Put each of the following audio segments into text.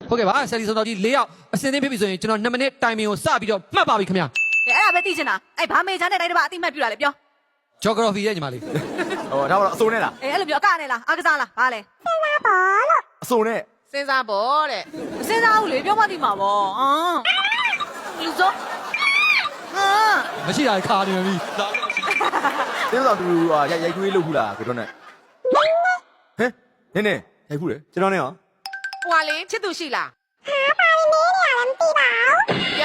ဟုတ်ကဲ့ပါဆယ်လီစုံတော်ကြီး၄ယောက်အစင်းသင်းဖြစ်ပြီဆိုရင်ကျွန်တော်2မိနစ်တိုင်မင်ကိုစပြီးတော့မှတ်ပါပြီခင်ဗျာ အဲ့ဒါပဲသိချင်တာအဲ့ဘာမေချာနဲ့တိုင်းတစ်ပါအတိမတ်ပြတာလေပြော geography ရဲ့ညီမလေး ဟောဒါတော့အစိုးနဲ့လား အဲ့လိုပြောအကနဲ့လားအကစားလားဘာလဲ အစိုးနဲ့ စဉ်းစားဖို့တဲ့ မစင်းစားဘူးလေပြောမှသိမှာပေါ့လူစော မရှိတာခါနေပြီ တင်းဆောင်သူရိုက်ခွေးလုပ်ဘူးလားကတော့နဲ့ဟဲ့နင်းရိုက်ဘူးလေကျွန်တော်နဲ့ရော ဟွာလေချစ်သူရှိလား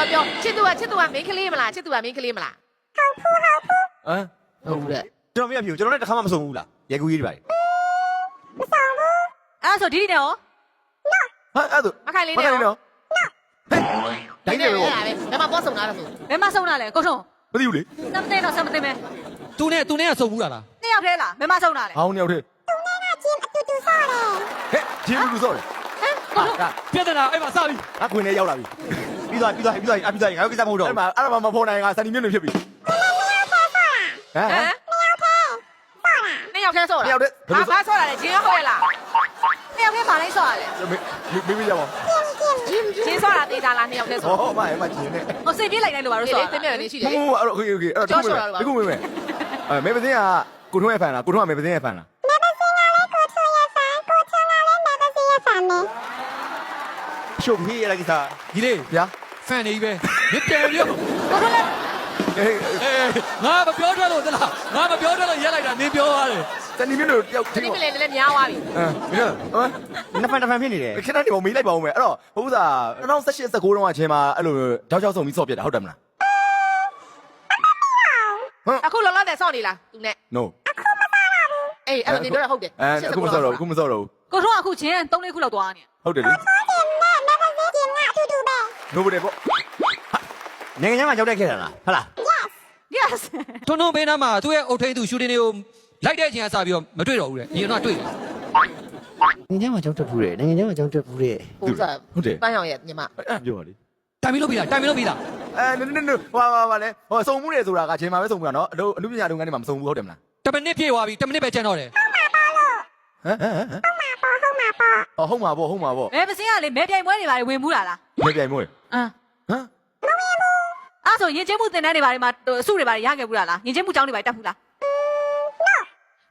ပြောချစ်သူကမင်းကလေးမလားချစ်သူကမင်းကလေးမလား ဟုတ်ဘူးတဲ့ကျွန်တော်မရပြီကျွန်တော်နဲ့တစ်ခါမှမဆုံးဘူးလားရိုက်ခွေးကြီးတွေပါလေ အဲ့ဆိုဒီနဲ့ရော ဟာအဲ့ဒါ မခိုင်လေးနဲ့ရော ဟဲ့တိုင်းနေရော ဘယ်မှာပေါ်ဆောင်လာတော့ဆို ဘယ်မှာဆုံးတာလဲကိုထုံး မသိဘူးလေ စမသိတော့စမသိမဲ သူနဲ့ဆုံဘူးလား နှစ်ယောက်တည်းလားဘယ်မှာဆုံးတာလဲ ဟောင်းနေရောက်တဲ့ဟဲ့ဂျင်းဘူးစောတယ် ကိုထုံး ပြဿနာအဲ့မှာစပြီ ငါခွင်ထဲရောက်လာပြီပြီးသွားငါတို့ကိစ္စမဟုတ်တော့အဲ့မှာမဖော်နိုင်ငါစနီမျိုးတွေဖြစ်ပြီဟမ် နှစ်ယောက်ထဲဆော့တာ နှစ်ယောက်တည်းဘယ်လိုဆော့ ဘာဆော့တာလဲဂျင်းဟုတ်ရဲ့လား နှစ်ယောက်တည်းပါလိုက်ဆော့ရလဲ မေးကြပါ ဂျင်းဆော့တာသေးတာလားနှစ်ယောက်ထဲဆော့ ဟောမဂျင်းနဲ့ ဟိုစိတ်ပြေးလိုက်တိုင်းလို့ပါလို့ လေ ဆော့ လေတင်မြနေရှိတယ် ဟုတ်အဲ့တော့โอเคအဲ့တော့ဒီကုမေးမေပစင်းကကိုထုံးရဲ့ဖန်လားကိုထုံးကမေပစင်းရဲ့ဖန်လားရှုပ်ပြီးရကိစ္စ ဒီလေး ဗျာ ဖန်နေပြီပဲမပြန်ပြော ကိုထုံးလည်း ငါမပြောတတ်လို့သလားငါမပြောတတ်လို့ရက်လိုက်တာနင်းပြောရတယ် စနီမျိုးတွေတယောက် ဒီမလေးလည်းများသွားပြီ နှစ်ဖန်ဖြစ်နေတယ်ခဏနေမေးလိုက်ပါဦးမယ်အဲ့တော့ဟုတ်သား2018 19တုန်းကချင်းမှာအဲ့လိုကြောက်ဆုံးပြီးစော့ပြတာဟုတ်တယ်မလား အခုလောလောဆယ်ဆော့နေလားသူနဲ့ no အေးအဲ့လိုတင်ပြောတာဟုတ်တယ် အခုမစော့တော့ဘူး ကိုထုံးအခုချင်း3လေးခုလောက်သွားနေ ဟုတ်တယ်လေနိုးတယ်ပေါ့နိုင်ငံခြားမှာကြောက်တက်ခဲ့တာလားဟုတ်လား yes ထွန်းထွန်းပေးနာမှာသူ့ရဲ့အုတ်ထိန်သူရှူတင်တွေကိုလိုက်တဲ့အချိန်ကစပြီးတော့မတွေ့တော့ဘူးလေညီတော့တွေ့တယ် နိုင်ငံခြားမှာကြောက်တက်ဘူးတဲ့နိုင်ငံခြားမှာကြောက်တက်ဘူးတဲ့ ဟုတ်စားပန်းရောင်ရဲ့ညီမ အဲ့ပြောပါလေ တိုင်ပြီးလို့ပြီးလားနင်းဟိုလေဟိုစုံမှုတယ်ဆိုတာကချင်းမှာပဲစုံမှုတာနော်အလုပ်ပညာလုပ်ငန်းတွေမှာမစုံဘူးဟုတ်တယ်မလား 10မိနစ်ပြည့်သွားပြီ10မိနစ်ပဲကျန်တော့တယ် ဟုတ်မှာပေါ့ မဲပစင်းကလေမဲပြိုင်ပွဲတွေပါလေဝင်မှုတာလား မေးပြိုင်မွေး ဟမ်အဲ့ဆိုရင်ချင်းမှုတင်တန်းတွေပါတွေမှာအစုတွေပါရခဲ့ဘူးလားရင်ချင်းမှုကျောင်းတွေပါတက်ဘူးလား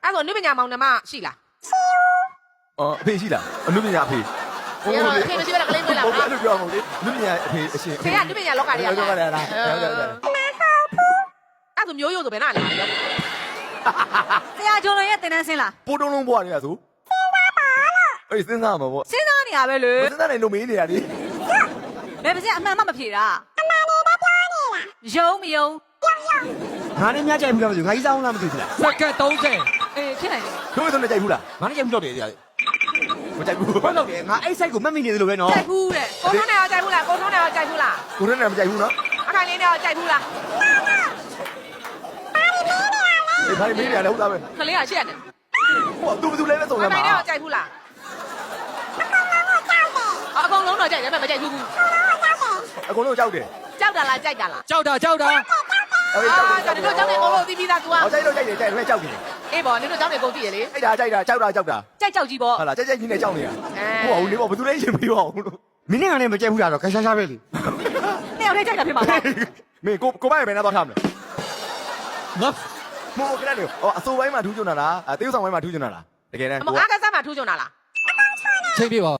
အဲ့ဆိုနုပညာမောင်နှမရှိလား အဖေရှိလားအလုပ်ပညာအဖေ ဒီတော့အဖေမရှိဘဲကလေးမွေးလာ ဟုတ် လား တယ်လို့ပြောမှာလေအလုပ်ပညာအဖေအရှင် ဖေကနုပညာလောကတွေကလားအဲ့ဆိုမျိုးရိုးဆိုဘယ်နာလဲ ဆရာကျော်လွန်ရဲ့တင်တန်းဆင်းလား ပိုးတုံးလုံးဘွားတွေကဆိုအေးစဉ်းစားမှာပေါ့ စဉ်းစားနေရပဲလေ စဉ်းစားနေလို့မေးနေရလေ မဲပစင်းအမှန်မှမဖြေတာအမှန်လေးပဲပြောနေတာယုံမယုံ ငါနဲ့မြကြိုက်ဘူးလားမသိဘူးငါကြီးစားအောင်လားမသိဘူးလား စက္ကန့်30 အေးဖြစ်နိုင်တယ် တို့ဆိုနေကြိုက်ဘူးလားငါနဲ့ကြိုက်ဘူးတော့တယ်ကြာမကြိုက်ဘူးဘာလို့လဲငါအဲ့ site ကိုမှတ်မိနေတယ်လို့ပဲနော် ကြိုက်ဘူးတဲ့ ကိုထုံးနဲ့ရောကြိုက်ဘူးလားကိုထုံးနဲ့ရောကြိုက်ဘူးလား ကိုရဲနဲ့မကြိုက်ဘူးနော် အခိုင်လေးနဲ့ရောကြိုက်ဘူးလား အေးဘာမေးနေရလဲဟုတ်သားပဲ ခလေးကရှက်တယ် ဟိုသူဘယ်သူလဲပဲစုံ အ ရ ခို မှာ င်နဲ့ရောကြိုက်ဘူးလားအကုန်လုံးတော့ကြိုက်တယ်မကြိုက်ဘူး အကုန်လုံးကြောက်တယ် ကြောက်တာလားကြိုက်တာလား ကြောက်တာ အေး အာကျွန်တော်ကြောက်တယ်အကုန်လုံးသိပြီးသား तू อ่ะ ဟောကြိုက်တော့ကြိုက်တယ်ကြိုက်တယ်ကြောက်တယ် အေးပေါ့နင်တို့ကြောက်တယ်ကုန်သိရလေ အဲ့ဒါကြိုက်တာကြောက်တာ ကြိုက်ကြောက်ကြီးပေါ့ ဟုတ်လားကြိုက်ကြီးနဲ့ကြောက်နေတာဟုတ်လေပေါ့ဘယ်သူလဲရှင်ပြီးတော့မင်းနဲ့ငါနဲ့မကြိုက်ဘူးလားတော့ခက်ရှားရှားပဲလေ နှစ်ယောက်တည်းကြိုက်တာဖြစ်မှာပေါ့ မင်းကိုမရဲ့ဘယ်နဲ့တော့ထားမလဲ ငါ မို့ကလည်းဟောအစိုးပိုင်းမှာထူးချွန်တာလားတေးဥဆောင်ပိုင်းမှာထူးချွန်တာလားတကယ်တမ်း အမအားကစားမှာထူးချွန်တာလား ချိန်ပြပါ